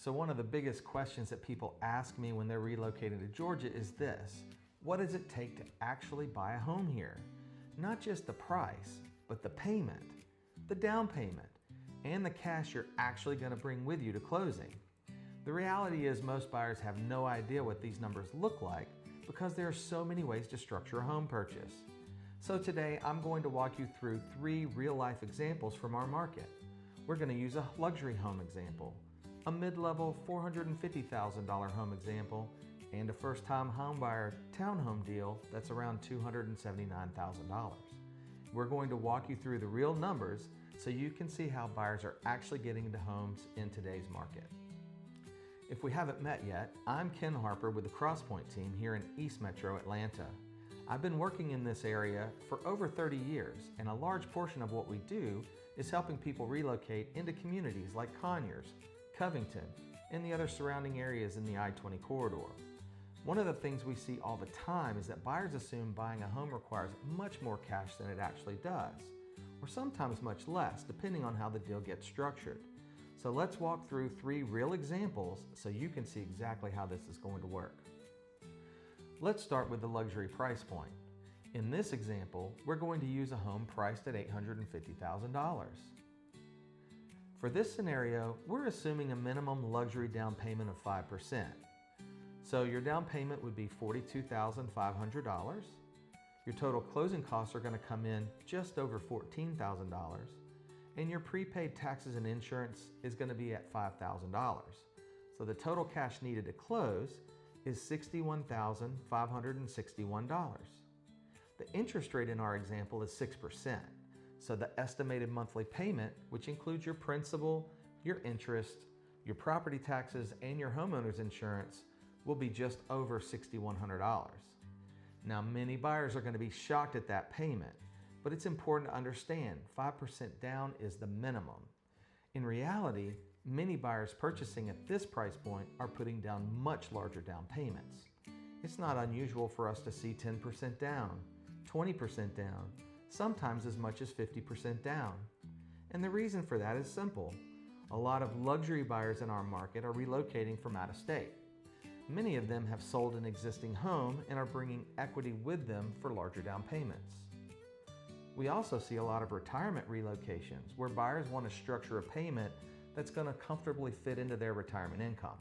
So one of the biggest questions that people ask me when they're relocating to Georgia is this: what does it take to actually buy a home here? Not just the price, but the payment, the down payment, and the cash you're actually going to bring with you to closing. The reality is most buyers have no idea what these numbers look like because there are so many ways to structure a home purchase. So today I'm going to walk you through 3 real-life examples from our market. We're going to use a luxury home example, a mid-level $450,000 home example, and a first-time homebuyer townhome deal that's around $279,000. We're going to walk you through the real numbers so you can see how buyers are actually getting into homes in today's market. If we haven't met yet, I'm Ken Harper with the Crosspoint team here in East Metro Atlanta. I've been working in this area for over 30 years, and a large portion of what we do is helping people relocate into communities like Conyers, Covington, and the other surrounding areas in the I-20 corridor. One of the things we see all the time is that buyers assume buying a home requires much more cash than it actually does, or sometimes much less, depending on how the deal gets structured. So let's walk through 3 real examples so you can see exactly how this is going to work. Let's start with the luxury price point. In this example, we're going to use a home priced at $850,000. For this scenario, we're assuming a minimum luxury down payment of 5%. So your down payment would be $42,500. Your total closing costs are going to come in just over $14,000. And your prepaid taxes and insurance is going to be at $5,000. So the total cash needed to close is $61,561. The interest rate in our example is 6%. So the estimated monthly payment, which includes your principal, your interest, your property taxes, and your homeowner's insurance, will be just over $6,100. Now, many buyers are going to be shocked at that payment, but it's important to understand 5% down is the minimum. In reality, many buyers purchasing at this price point are putting down much larger down payments. It's not unusual for us to see 10% down, 20% down, sometimes as much as 50% down. And the reason for that is simple. A lot of luxury buyers in our market are relocating from out of state. Many of them have sold an existing home and are bringing equity with them for larger down payments. We also see a lot of retirement relocations where buyers want to structure a payment that's going to comfortably fit into their retirement income.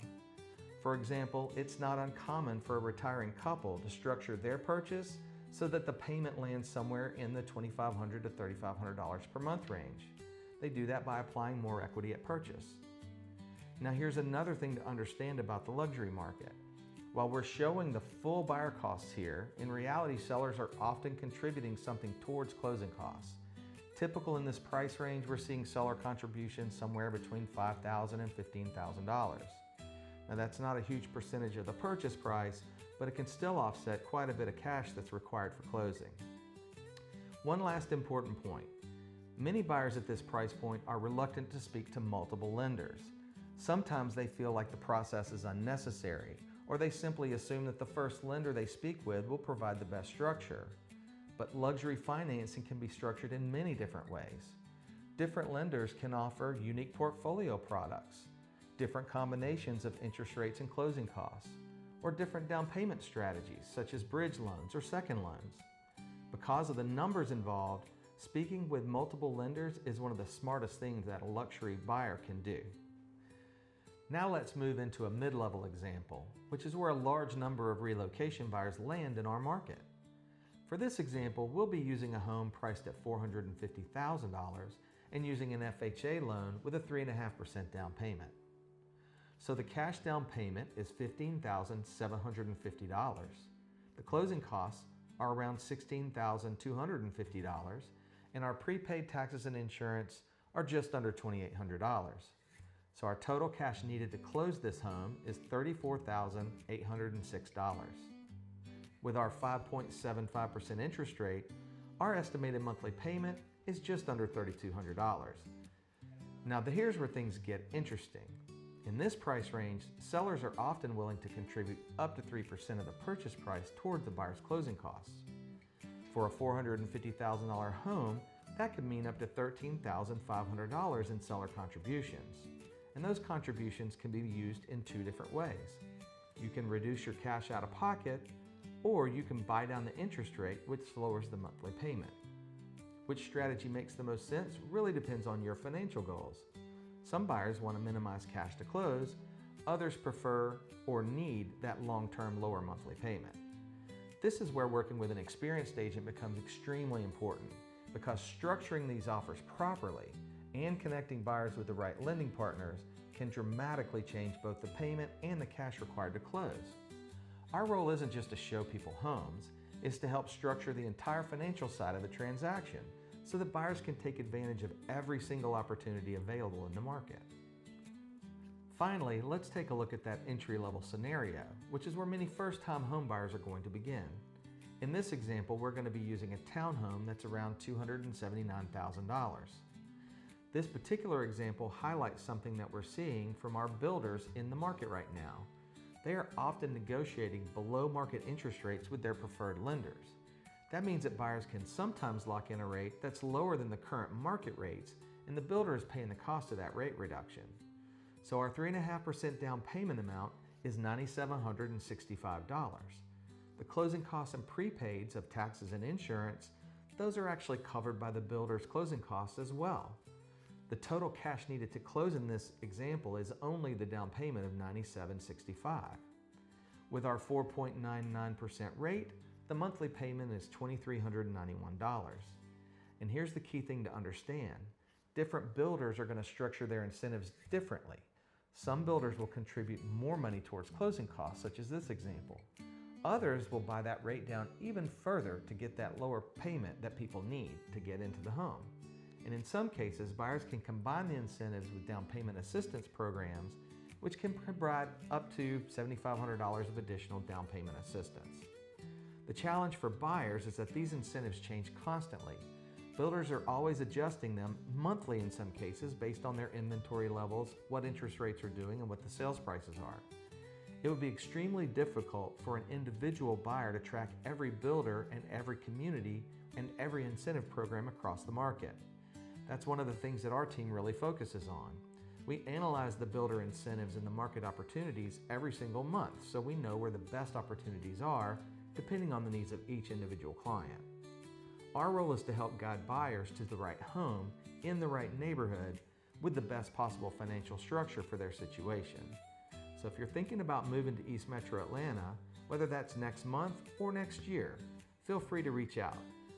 For example, it's not uncommon for a retiring couple to structure their purchase so that the payment lands somewhere in the $2,500 to $3,500 per month range. They do that by applying more equity at purchase. Now here's another thing to understand about the luxury market. While we're showing the full buyer costs here, in reality sellers are often contributing something towards closing costs. Typical in this price range, we're seeing seller contributions somewhere between $5,000 and $15,000. Now that's not a huge percentage of the purchase price, but it can still offset quite a bit of cash that's required for closing. One last important point. Many buyers at this price point are reluctant to speak to multiple lenders. Sometimes they feel like the process is unnecessary, or they simply assume that the first lender they speak with will provide the best structure. But luxury financing can be structured in many different ways. Different lenders can offer unique portfolio products, different combinations of interest rates and closing costs, or different down payment strategies such as bridge loans or second loans. Because of the numbers involved, speaking with multiple lenders is one of the smartest things that a luxury buyer can do. Now let's move into a mid-level example, which is where a large number of relocation buyers land in our market. For this example, we'll be using a home priced at $450,000 and using an FHA loan with a 3.5% down payment. So the cash down payment is $15,750. The closing costs are around $16,250, and our prepaid taxes and insurance are just under $2,800. So our total cash needed to close this home is $34,806. With our 5.75% interest rate, our estimated monthly payment is just under $3,200. Now here's where things get interesting. In this price range, sellers are often willing to contribute up to 3% of the purchase price toward the buyer's closing costs. For a $450,000 home, that could mean up to $13,500 in seller contributions. and those contributions can be used in two different ways. You can reduce your cash out of pocket, or you can buy down the interest rate, which lowers the monthly payment. Which strategy makes the most sense really depends on your financial goals. Some buyers want to minimize cash to close, others prefer or need that long-term lower monthly payment. This is where working with an experienced agent becomes extremely important, because structuring these offers properly and connecting buyers with the right lending partners can dramatically change both the payment and the cash required to close. Our role isn't just to show people homes, it's to help structure the entire financial side of the transaction so that buyers can take advantage of every single opportunity available in the market. Finally, let's take a look at that entry-level scenario, which is where many first-time home buyers are going to begin. In this example, we're going to be using a townhome that's around $279,000. This particular example highlights something that we're seeing from our builders in the market right now. They are often negotiating below market interest rates with their preferred lenders. That means that buyers can sometimes lock in a rate that's lower than the current market rates, and the builder is paying the cost of that rate reduction. So our 3.5% down payment amount is $9,765. The closing costs and prepaids of taxes and insurance, those are actually covered by the builder's closing costs as well. The total cash needed to close in this example is only the down payment of $9,765. With our 4.99% rate, the monthly payment is $2,391. And here's the key thing to understand. Different builders are going to structure their incentives differently. Some builders will contribute more money towards closing costs, such as this example. Others will buy that rate down even further to get that lower payment that people need to get into the home. And in some cases, buyers can combine the incentives with down payment assistance programs, which can provide up to $7,500 of additional down payment assistance. The challenge for buyers is that these incentives change constantly. Builders are always adjusting them monthly in some cases based on their inventory levels, what interest rates are doing, and what the sales prices are. It would be extremely difficult for an individual buyer to track every builder and every community and every incentive program across the market. That's one of the things that our team really focuses on. We analyze the builder incentives and the market opportunities every single month, so we know where the best opportunities are depending on the needs of each individual client. Our role is to help guide buyers to the right home in the right neighborhood with the best possible financial structure for their situation. So if you're thinking about moving to East Metro Atlanta, whether that's next month or next year, feel free to reach out.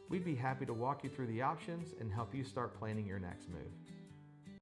We'd be happy to walk you through the options and help you start planning your next move.